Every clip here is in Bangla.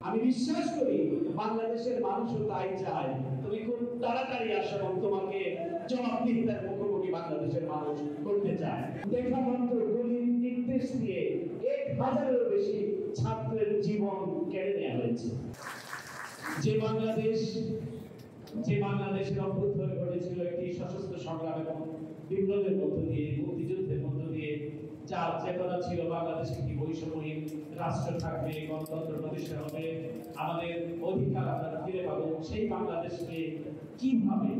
আমি বিশ্বাস করি বাংলাদেশের মানুষও তাই চায়। তুমি খুব তাড়াতাড়ি আসো এবং তোমাকে জবাবদিহিতার মুখোমুখি বাংলাদেশের মানুষ করতে চায়। দেখা মাত্র গুলির নির্দেশ দিয়ে 1000-এরও বেশি ছাত্রের জীবন কেড়ে নেওয়া হয়েছে। যে বাংলাদেশের অভ্যুত্থান ঘটেছিল একটি সশস্ত্র সংগ্রাম এবং বিপ্লবের মধ্য দিয়ে, মুক্তিযুদ্ধের মধ্য দিয়ে, যার চেতনা ছিল বাংলাদেশে একটি বৈষম্যহীন রাষ্ট্র থাকবে, গণতন্ত্র প্রতিষ্ঠা হবে, আমাদের অধিকার আমরা ফিরে পাবো, সেই বাংলাদেশকে কিভাবে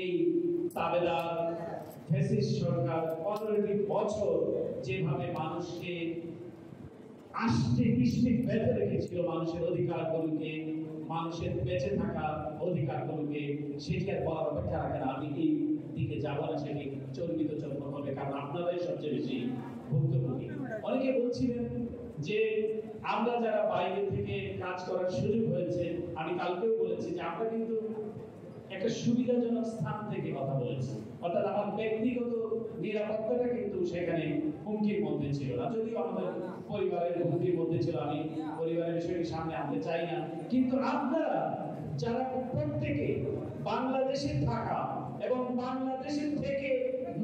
এই তাবেদার ফ্যাসিস্ট সরকার 15টি বছর যেভাবে মানুষকে আষ্টে পৃষ্ঠে বেঁধে রেখেছিল, মানুষের অধিকারগুলোকে, মানুষের বেঁচে থাকার অধিকারগুলোকে, সেটি আর বলার অপেক্ষা রাখে না। আমি এই দিকে যাব না, সেটি চর্বিত চর্ম হবে, কারণ আপনারাই সবচেয়ে বেশি ভুক্তভোগী। অনেকে বলছিলেন যে আমরা যারা বাইরে থেকে কাজ করার সুযোগ হয়েছে, আমি কালকেও বলেছি যে আমরা কিন্তু একটা সুবিধাজনক স্থান থেকে কথা বলেছি, অর্থাৎ আমার ব্যক্তিগত নিরাপত্তাটা কিন্তু সেখানে হুমকির মধ্যে ছিল না। যদিও আমাদের পরিবারের হুমকির মধ্যে ছিল, আমি পরিবারের বিষয়টি সামনে আনতে চাই না, কিন্তু আপনারা যারা প্রত্যেকে বাংলাদেশে থাকা এবং বাংলাদেশের থেকে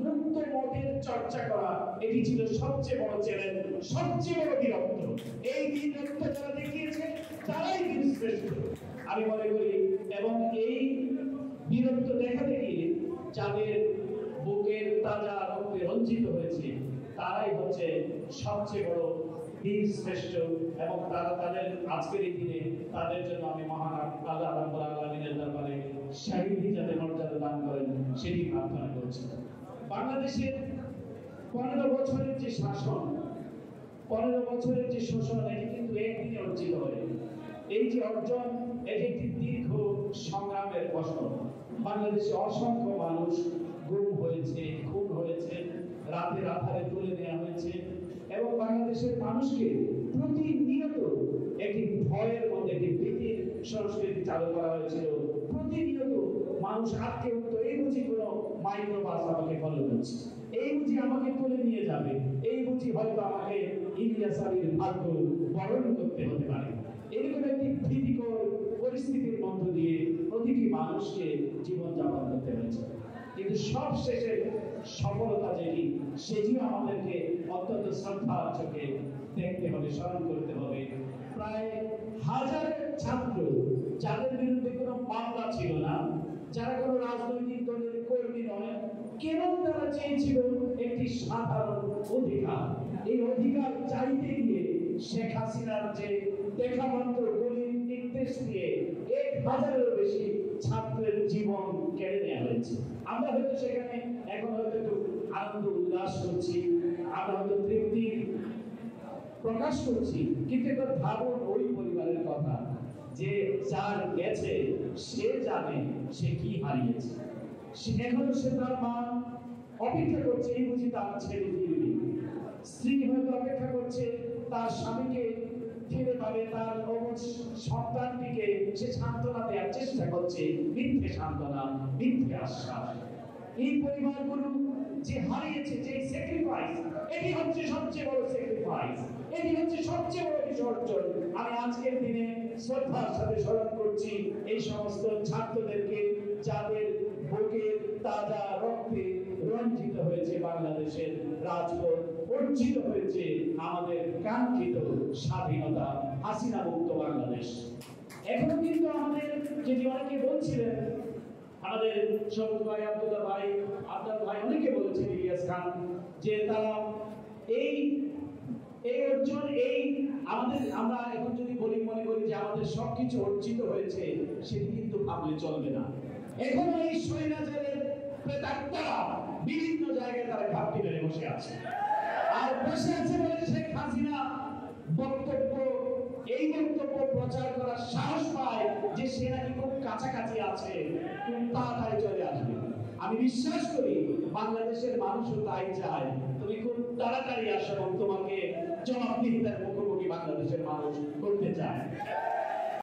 মুক্ত মতের চর্চা করা, এটি ছিল সবচেয়ে বড় চ্যালেঞ্জ, সবচেয়ে বড় বীরত্ব। এই বীরত্ব যারা দেখিয়েছে তারাই বীরশ্রেষ্ঠ আমি মনে করি। এবং এই বীরত্ব দেখাতে গিয়ে যাদের বুকের তাজা রক্তে রঞ্জিত হয়েছে তারাই হচ্ছে সবচেয়ে বড় বীর শ্রেষ্ঠ। এবং তারা তাদের আজকের এই দিনে তাদের জন্য আমি মহান আল্লাহ রাব্বুল আলামিনের দরবারে শহীদ যাতে মর্যাদা দান করেন সেটি প্রার্থনা করছি। বাংলাদেশের 15 বছরের যে শাসন, 15 বছরের যে শোষণ, এটি কিন্তু একদিনে অর্জিত হয়নি। এই যে অর্জন, এটি একটি দীর্ঘ সংগ্রামের ফসল। বাংলাদেশে অসংখ্য মানুষ গুম হয়েছে, খুন হয়েছে, রাতের আধারে তুলে নেওয়া হয়েছে এবং বাংলাদেশের মানুষকে প্রতিনিয়ত একটি ভয়ের মধ্যে, একটি ভীতির সংস্কৃতি চালু করা হয়েছিল। প্রতিনিয়ত মানুষ আটকে উঠতো, এই বুঝি কোনো মাইক্রোবাস আমাকে ফলো করছে, এই বুঝি আমাকে তুলে নিয়ে যাবে, এই বুঝি হয়তো আমাকে ইলিয়াস আলীর ভাগ্য বরণ করতে হতে পারে। এরকম একটি ভীতিকর পরিস্থিতির মধ্য দিয়ে প্রতিটি মানুষকে জীবনযাপন করতে হয়েছে। কিন্তু সব শেষে সফলতা যেটি, সেটিও আমাদেরকে অত্যন্ত শ্রদ্ধার চোখে দেখতে হবে, স্মরণ করতে হবে। প্রায় 1000 ছাত্র যাদের বিরুদ্ধে কোনো মামলা ছিল না, যারা কোনো রাজনৈতিক দলের কর্মী নয়, কেবল তারা চেয়েছিল একটি সাধারণ অধিকার। এই অধিকার চাইতে গিয়ে শেখ হাসিনার যে দেখা মাত্র গুলির নির্দেশ দিয়ে 1000-এরও বেশি ছাত্রের জীবন কেড়ে নেওয়া হয়েছে। আমরা হয়তো সেখানে এখন হয়তো একটু আনন্দ উল্লাস করছি, আমরা হয়তো তৃপ্তি প্রকাশ করছি, কিন্তু এবার ভাবুন ওই পরিবারের কথা, যে যার গেছে সে জানে সে কি হারিয়েছে। এখনো সে তার মা অপেক্ষা করছে, এই বুঝি তার ছেলে ফিরবে। স্ত্রী হয়তো অপেক্ষা করছে তার স্বামীকে ফিরে পাবে, তার সন্তানটিকে সে সান্ত্বনা দেওয়ার চেষ্টা করছে, মিথ্যে সান্ত্বনা, মিথ্যে আশ্বাস। এই পরিবারগুলো যে হারিয়েছে, যে স্যাক্রিফাইস, এটি হচ্ছে সবচেয়ে বড় স্যাক্রিফাইস, এটি হচ্ছে সবচেয়ে বড় বিসর্জন। আমি আজকের দিনে শ্রদ্ধার সাথে স্মরণ করছি এই সমস্ত ছাত্রদেরকে, যাদের বুকের তাজা রক্তে রঞ্জিত হয়েছে বাংলাদেশের রাজপথ, অর্জিত হয়েছে আমাদের কাঙ্ক্ষিত স্বাধীনতা, হাসিনা মুক্ত বাংলাদেশ। এখনো কিন্তু আমাদের, যদি অনেকে বলছিলেন, আমাদের সবুজ ভাই, আব্দুল্লাহ ভাই, আব্দুল ভাই, অনেকে বলেছেন, ইলিয়াস খান, যে তারা এই অর্জন, এই আমাদের, আমরা এখন যদি বলি মনে করি যে আমাদের সবকিছু অর্জিত হয়েছে, সেটি কিন্তু ভাবলে চলবে না। এখনো এই স্বৈরাচারের প্রেতাত্মারা বিভিন্ন জায়গায় তারা ঘাপটি মেরে বসে আছে, আর বসে আছে বলে শেখ হাসিনা এই বক্তব্য প্রচার করার সাহস পায় যে সে নাকি খুব কাছাকাছি আছে, খুব তাড়াতাড়ি চলে আসবে। আমি বিশ্বাস করি বাংলাদেশের মানুষও তাই চায়। তুমি খুব তাড়াতাড়ি আসো এবং তোমাকে জবাবদিহিতার মুখোমুখি বাংলাদেশের মানুষ করতে চায়।